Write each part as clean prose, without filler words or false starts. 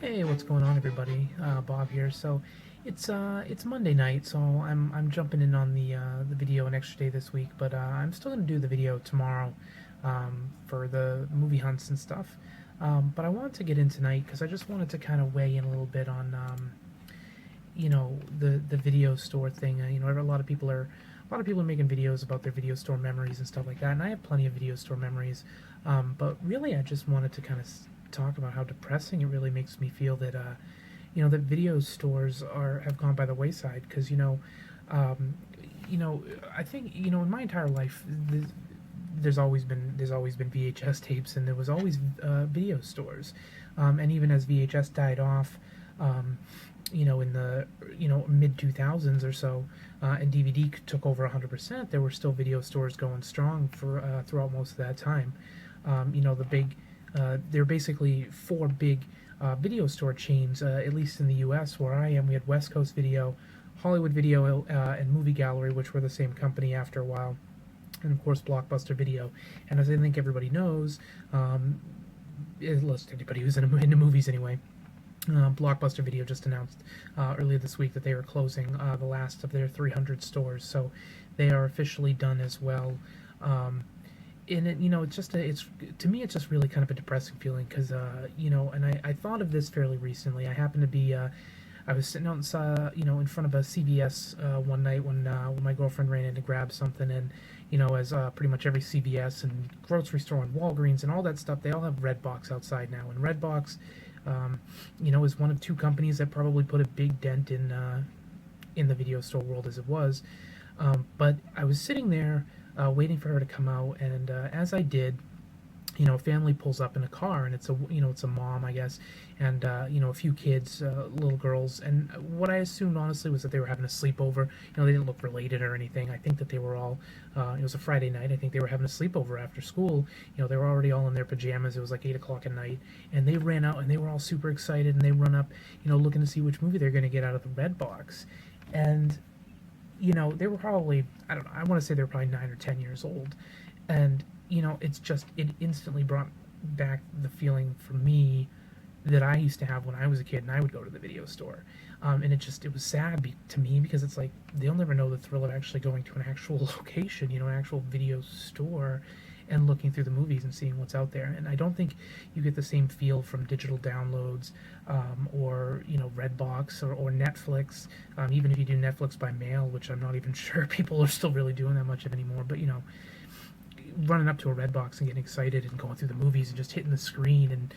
Hey, what's going on, everybody? Bob here. So, it's Monday night, so I'm jumping in on the video an extra day this week, but I'm still gonna do the video tomorrow for the movie hunts and stuff. But I wanted to get in tonight because I just wanted to kind of weigh in a little bit on the video store thing. A lot of people are making videos about their video store memories and stuff like that, and I have plenty of video store memories. But really, I just wanted to kind of talk about how depressing it really makes me feel that that video stores are have gone by the wayside because um, I think in my entire life. There's always been VHS tapes, and there was always video stores, and even as VHS died off, um, in the mid 2000s or so, and DVD took over 100%, there were still video stores going strong for throughout most of that time. There are basically four big video store chains, at least in the U.S. where I am. We had West Coast Video, Hollywood Video, and Movie Gallery, which were the same company after a while, and of course Blockbuster Video. And as I think everybody knows, at least anybody who's into movies anyway, Blockbuster Video just announced earlier this week that they were closing the last of their 300 stores, so they are officially done as well. And it's to me it's just really kind of a depressing feeling because and I thought of this fairly recently. I happened to be I was sitting out in front of a CVS one night when my girlfriend ran in to grab something, and as pretty much every CVS and grocery store and Walgreens and all that stuff, they all have Redbox outside now, and Redbox is one of two companies that probably put a big dent in the video store world as it was. But I was sitting there waiting for her to come out, and as I did, a family pulls up in a car, and it's a mom, I guess, and a few kids, little girls, and what I assumed honestly was that they were having a sleepover. They didn't look related or anything. I think that they were all. It was a Friday night. I think they were having a sleepover after school. They were already all in their pajamas. It was like 8 o'clock at night, and they ran out, and they were all super excited, and they run up, looking to see which movie they're going to get out of the red box, and they were probably, I don't know, I want to say they were probably 9 or 10 years old. And, it instantly brought back the feeling for me that I used to have when I was a kid and I would go to the video store. And it was sad to me because it's like they'll never know the thrill of actually going to an actual location, an actual video store, and looking through the movies and seeing what's out there. And I don't think you get the same feel from digital downloads, or Redbox or Netflix. Even if you do Netflix by mail, which I'm not even sure people are still really doing that much of anymore. But running up to a Redbox and getting excited and going through the movies and just hitting the screen and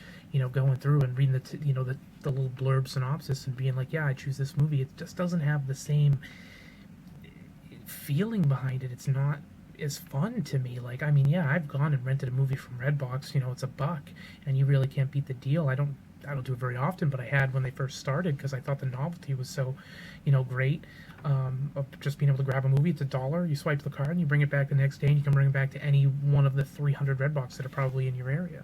going through and reading the little blurb synopsis and being like, yeah, I choose this movie. It just doesn't have the same feeling behind it. It's not as fun to me. Like, I mean, yeah, I've gone and rented a movie from Redbox. It's $1, and you really can't beat the deal. I don't do it very often, but I had when they first started because I thought the novelty was so, great. Of just being able to grab a movie. It's $1. You swipe the card and you bring it back the next day, and you can bring it back to any one of the 300 Redbox that are probably in your area.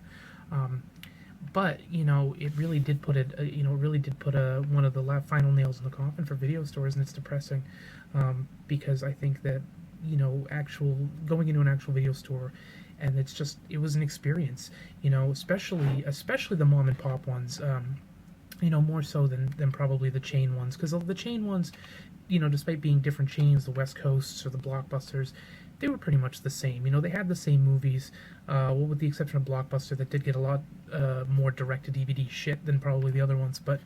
But it really did put one of the final nails in the coffin for video stores, and it's depressing because I think that actual going into an actual video store, and it was an experience, especially the mom and pop ones, more so than probably the chain ones, because the chain ones, despite being different chains, the West Coasts or the Blockbusters, they were pretty much the same. They had the same movies, well, with the exception of Blockbuster that did get a lot more direct-to-DVD shit than probably the other ones, but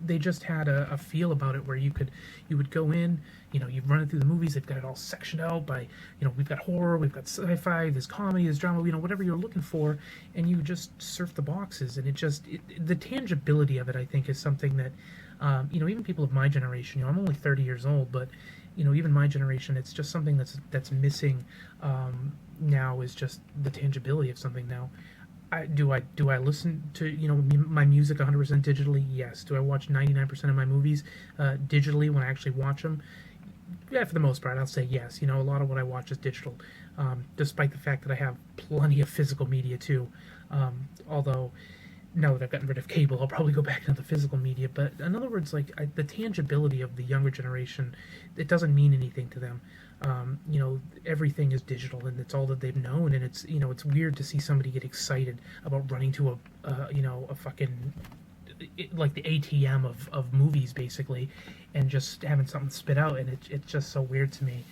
they just had a feel about it where you would go in, you run it through the movies. They've got it all sectioned out by, we've got horror, we've got sci-fi, there's comedy, there's drama, whatever you're looking for, and you just surf the boxes, and the tangibility of it, I think, is something that, even people of my generation, I'm only 30 years old, but, even my generation, it's just something that's missing now, is just the tangibility of something now. Do I listen to my music 100% digitally? Yes. Do I watch 99% of my movies digitally when I actually watch them? Yeah, for the most part, I'll say yes. A lot of what I watch is digital, despite the fact that I have plenty of physical media too. Although now that I've gotten rid of cable, I'll probably go back into the physical media. But in other words, like the tangibility of the younger generation, it doesn't mean anything to them. Everything is digital, and it's all that they've known. And it's weird to see somebody get excited about running to a fucking like the ATM of movies basically, and just having something spit out, and it's just so weird to me.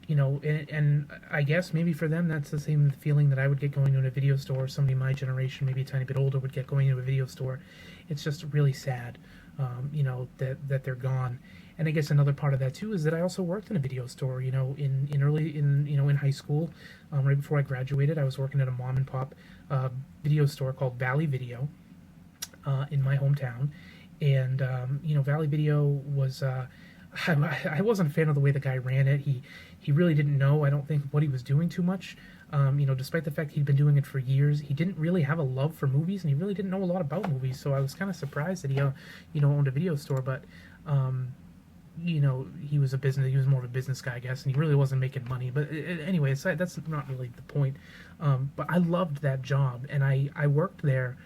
And I guess maybe for them that's the same feeling that I would get going to a video store, or somebody my generation, maybe a tiny bit older, would get going to a video store. It's just really sad, that they're gone. And I guess another part of that too is that I also worked in a video store. In high school, right before I graduated, I was working at a mom and pop video store called Valley Video in my hometown, and Valley Video was. I wasn't a fan of the way the guy ran it. He really didn't know, I don't think, what he was doing too much. Despite the fact he'd been doing it for years, he didn't really have a love for movies, and he really didn't know a lot about movies. So I was kind of surprised that he, owned a video store. But he was more of a business guy, I guess, and he really wasn't making money. But anyway, that's not really the point. But I loved that job, and I worked there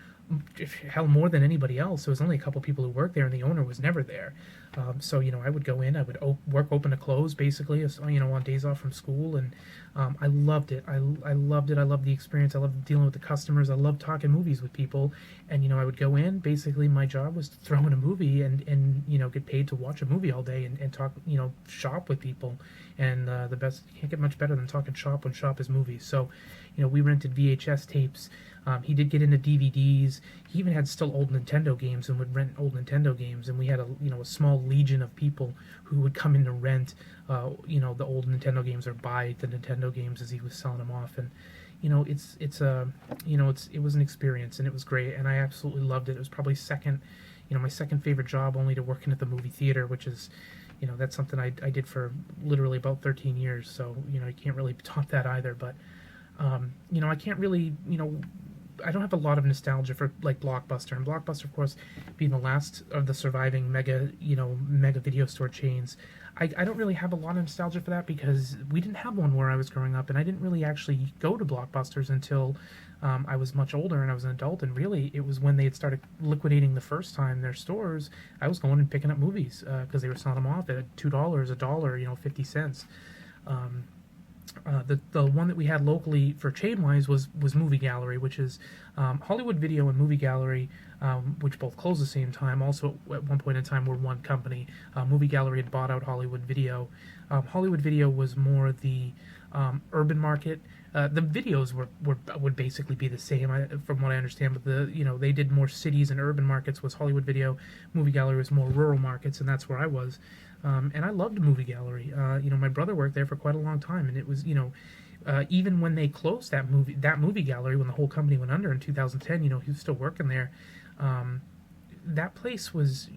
hell more than anybody else. There was only a couple people who worked there, and the owner was never there. So I would go in, I would work open to close basically, on days off from school, and I loved it. I loved it. I loved the experience. I loved dealing with the customers. I loved talking movies with people, and I would go in. Basically, my job was to throw in a movie and get paid to watch a movie all day and talk, shop with people. And the best, you can't get much better than talking shop when shop is movies. So we rented VHS tapes. He did get into DVDs. He even had still old Nintendo games and would rent old Nintendo games. And we had a small legion of people who would come in to rent, the old Nintendo games or buy the Nintendo games as he was selling them off. And it was an experience, and it was great, and I absolutely loved it. It was probably my second favorite job, only to working at the movie theater, which is, that's something I did for literally about 13 years. So I can't really top that either. But I can't really, I don't have a lot of nostalgia for like Blockbuster, and Blockbuster, of course, being the last of the surviving mega video store chains. I don't really have a lot of nostalgia for that, because we didn't have one where I was growing up, and I didn't really actually go to Blockbusters until I was much older and I was an adult. And really, it was when they had started liquidating the first time their stores. I was going and picking up movies because they were selling them off at $2, $1, 50 cents. The one that we had locally for chain wise was Movie Gallery, which is Hollywood Video and Movie Gallery, which both closed at the same time. Also, at one point in time, were one company. Movie Gallery had bought out Hollywood Video. Hollywood Video was more the urban market. The videos would basically be the same, from what I understand, but they did more cities and urban markets. Was Hollywood Video. Movie Gallery was more rural markets, and that's where I was. And I loved Movie Gallery. My brother worked there for quite a long time, and it was, even when they closed that movie gallery, when the whole company went under in 2010, he was still working there. That place was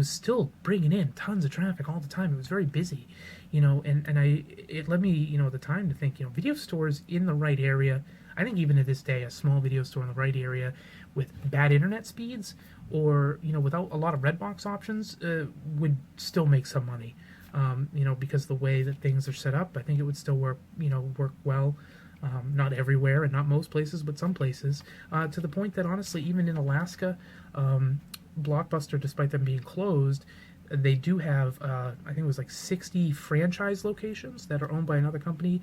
still bringing in tons of traffic all the time. It was very busy, and it led me, at the time, to think, video stores in the right area. I think even to this day, a small video store in the right area with bad internet speeds, or without a lot of red box options, would still make some money. Because the way that things are set up, I think it would still work well. Not everywhere and not most places, but some places. To the point that, honestly, even in Alaska, Blockbuster, despite them being closed, they do have, I think it was like 60 franchise locations that are owned by another company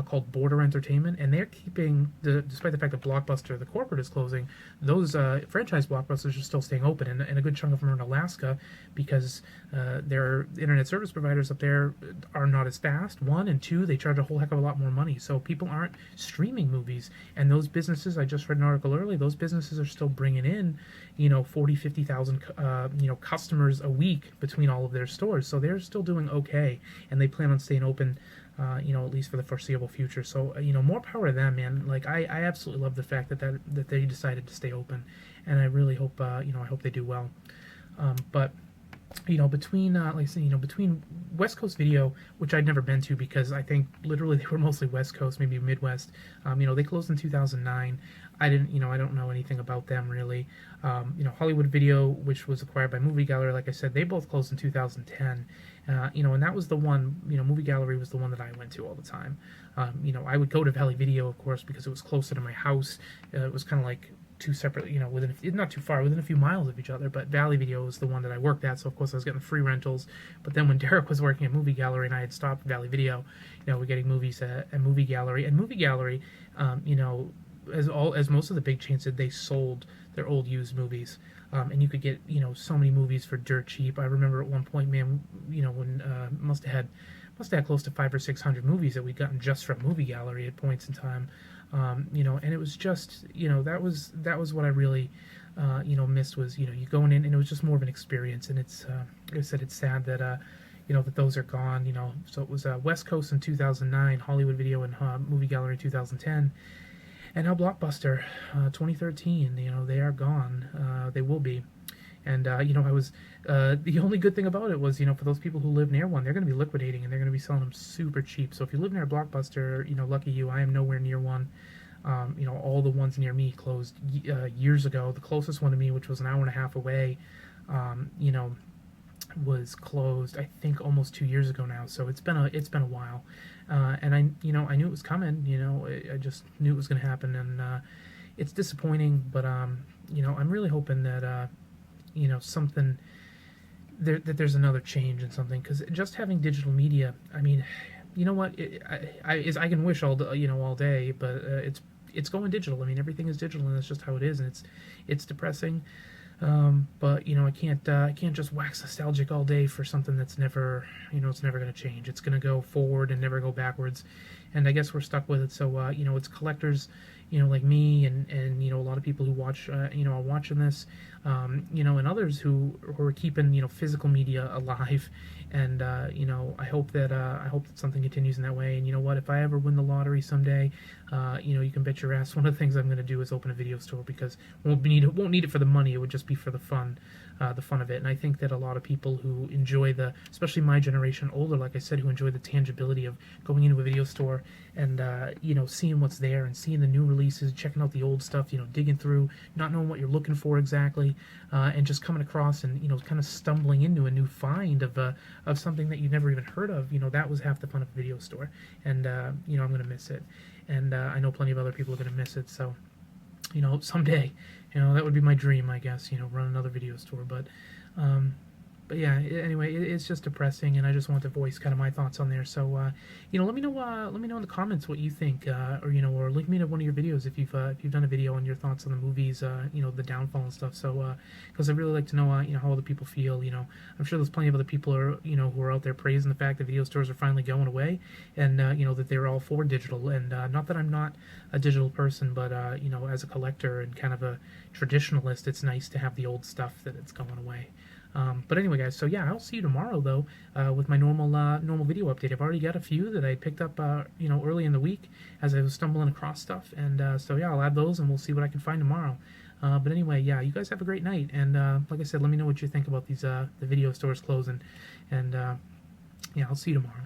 called Border Entertainment, and they're keeping, despite the fact that Blockbuster, the corporate, is closing, those franchise Blockbusters are still staying open, and a good chunk of them are in Alaska, because their internet service providers up there are not as fast, one, and two, they charge a whole heck of a lot more money, so people aren't streaming movies, and those businesses, I just read an article earlier, those businesses are still bringing in, 40, 50,000, customers a week between all of their stores, so they're still doing okay, and they plan on staying open, at least for the foreseeable future. So, more power to them, man. Like, I absolutely love the fact that they decided to stay open, and I really hope, I hope they do well. But between, like I said, between West Coast Video, which I'd never been to because I think literally they were mostly West Coast, maybe Midwest. They closed in 2009. I don't know anything about them really. Hollywood Video, which was acquired by Movie Gallery, like I said, they both closed in 2010. And that was the one, Movie Gallery was the one that I went to all the time. I would go to Valley Video, of course, because it was closer to my house. It was kind of like, two separate, within not too far, within a few miles of each other. But Valley Video was the one that I worked at, so of course I was getting the free rentals. But then when Derek was working at Movie Gallery and I had stopped Valley Video, we're getting movies at Movie Gallery. And Movie Gallery, as most of the big chains did, they sold their old used movies, and you could get so many movies for dirt cheap. I remember at one point, man, when must have had close to 500 or 600 movies that we'd gotten just from Movie Gallery at points in time. And it was just, that was what I really, missed was, you going in and it was just more of an experience. And it's, like I said, it's sad that, that those are gone, So it was West Coast in 2009, Hollywood Video and Movie Gallery in 2010, and now Blockbuster, 2013. They are gone. They will be. And, I was, the only good thing about it was, for those people who live near one, they're going to be liquidating and they're going to be selling them super cheap. So if you live near a Blockbuster, lucky you, I am nowhere near one. All the ones near me closed years ago. The closest one to me, which was an hour and a half away, was closed, I think, almost 2 years ago now. So it's been a while. And I knew it was coming, I just knew it was going to happen. And, it's disappointing, but, I'm really hoping that, something that there's another change in something, because just having digital media, I mean, you know what, I can wish all day, but it's going digital. I mean, everything is digital, and that's just how it is, and it's depressing. But I can't just wax nostalgic all day for something that's never, it's never going to change. It's going to go forward and never go backwards, and I guess we're stuck with it. So it's collectors, like me and a lot of people who watch, are watching this, and others who are keeping physical media alive. And I hope that something continues in that way. And you know what, if I ever win the lottery someday, you can bet your ass one of the things I'm going to do is open a video store, because won't need it for the money. It would just be for the fun of it. And I think that a lot of people who enjoy especially my generation, older, like I said, who enjoy the tangibility of going into a video store and seeing what's there and seeing the new releases, checking out the old stuff, digging through, not knowing what you're looking for exactly, and just coming across and kind of stumbling into a new find of something that you never even heard of. That was half the fun of a video store. And I'm going to miss it. And I know plenty of other people are going to miss it. So someday, that would be my dream, I guess, run another video store. But yeah, anyway, it's just depressing, and I just want to voice kind of my thoughts on there. So, let me know in the comments what you think, or link me to one of your videos if you've done a video on your thoughts on the movies, the downfall and stuff. So, because I really like to know, how other people feel. I'm sure there's plenty of other people who are out there praising the fact that video stores are finally going away, and that they're all for digital. And not that I'm not a digital person, but as a collector and kind of a traditionalist, it's nice to have the old stuff that it's going away. But anyway, guys, so yeah, I'll see you tomorrow, though, with my normal video update. I've already got a few that I picked up, early in the week as I was stumbling across stuff. And so, yeah, I'll add those, and we'll see what I can find tomorrow. But anyway, yeah, you guys have a great night. And like I said, let me know what you think about these the video stores closing. And, yeah, I'll see you tomorrow.